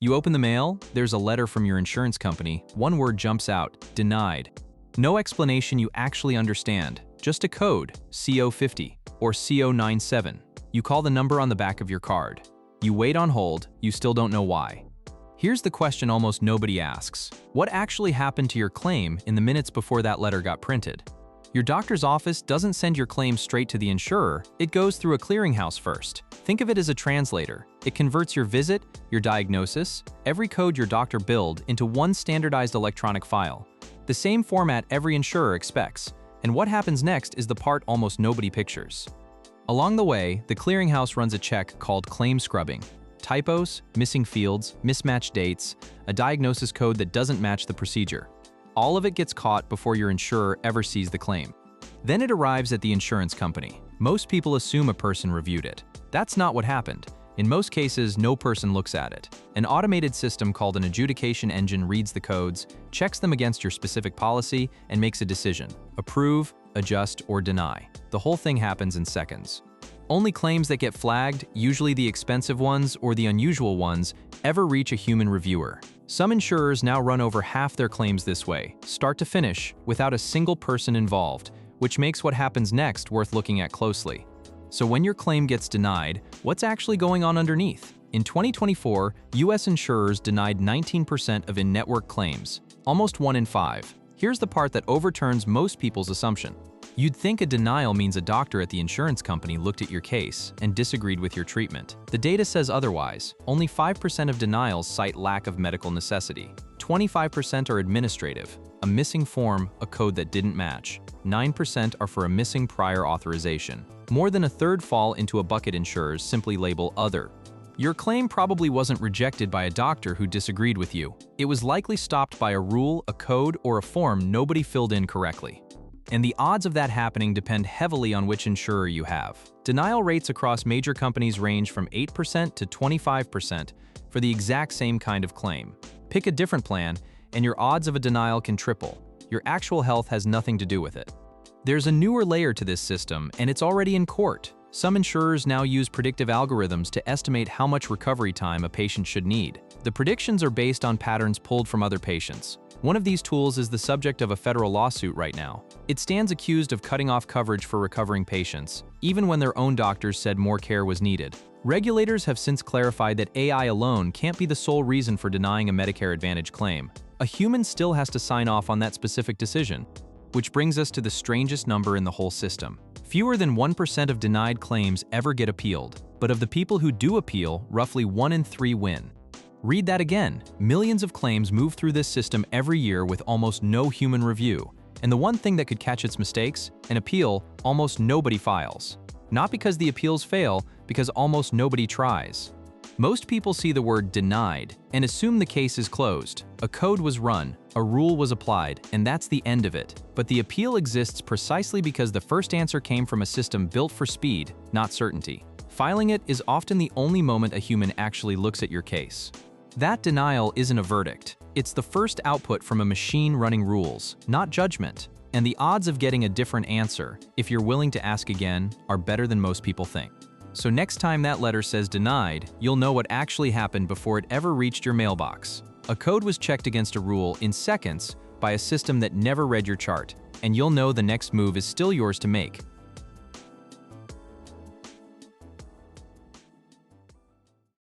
You open the mail, there's a letter from your insurance company, one word jumps out, denied. No explanation you actually understand, just a code, CO50 or CO97. You call the number on the back of your card. You wait on hold, you still don't know why. Here's the question almost nobody asks. What actually happened to your claim in the minutes before that letter got printed? Your doctor's office doesn't send your claim straight to the insurer, it goes through a clearinghouse first. Think of it as a translator. It converts your visit, your diagnosis, every code your doctor billed into one standardized electronic file. The same format every insurer expects. And what happens next is the part almost nobody pictures. Along the way, the clearinghouse runs a check called claim scrubbing. Typos, missing fields, mismatched dates, a diagnosis code that doesn't match the procedure. All of it gets caught before your insurer ever sees the claim. Then it arrives at the insurance company. Most people assume a person reviewed it. That's not what happened. In most cases, no person looks at it. An automated system called an adjudication engine reads the codes, checks them against your specific policy, and makes a decision: approve, adjust, or deny. The whole thing happens in seconds. Only claims that get flagged, usually the expensive ones or the unusual ones, ever reach a human reviewer. Some insurers now run over half their claims this way, start to finish, without a single person involved, which makes what happens next worth looking at closely. So when your claim gets denied, what's actually going on underneath? In 2024, US insurers denied 19% of in-network claims, almost 1 in 5. Here's the part that overturns most people's assumption. You'd think a denial means a doctor at the insurance company looked at your case and disagreed with your treatment. The data says otherwise. Only 5% of denials cite lack of medical necessity. 25% are administrative, a missing form, a code that didn't match. 9% are for a missing prior authorization. More than a third fall into a bucket insurers simply label other. Your claim probably wasn't rejected by a doctor who disagreed with you. It was likely stopped by a rule, a code, or a form nobody filled in correctly. And the odds of that happening depend heavily on which insurer you have. Denial rates across major companies range from 8% to 25% for the exact same kind of claim. Pick a different plan, and your odds of a denial can triple. Your actual health has nothing to do with it. There's a newer layer to this system, and it's already in court. Some insurers now use predictive algorithms to estimate how much recovery time a patient should need. The predictions are based on patterns pulled from other patients. One of these tools is the subject of a federal lawsuit right now. It stands accused of cutting off coverage for recovering patients, even when their own doctors said more care was needed. Regulators have since clarified that AI alone can't be the sole reason for denying a Medicare Advantage claim. A human still has to sign off on that specific decision, which brings us to the strangest number in the whole system. Fewer than 1% of denied claims ever get appealed, but of the people who do appeal, roughly 1 in 3 win. Read that again. Millions of claims move through this system every year with almost no human review. And the one thing that could catch its mistakes, an appeal, almost nobody files. Not because the appeals fail, because almost nobody tries. Most people see the word denied and assume the case is closed. A code was run, a rule was applied, and that's the end of it. But the appeal exists precisely because the first answer came from a system built for speed, not certainty. Filing it is often the only moment a human actually looks at your case. That denial isn't a verdict. It's the first output from a machine running rules, not judgment. And the odds of getting a different answer, if you're willing to ask again, are better than most people think. So next time that letter says denied, you'll know what actually happened before it ever reached your mailbox. A code was checked against a rule in seconds by a system that never read your chart, and you'll know the next move is still yours to make.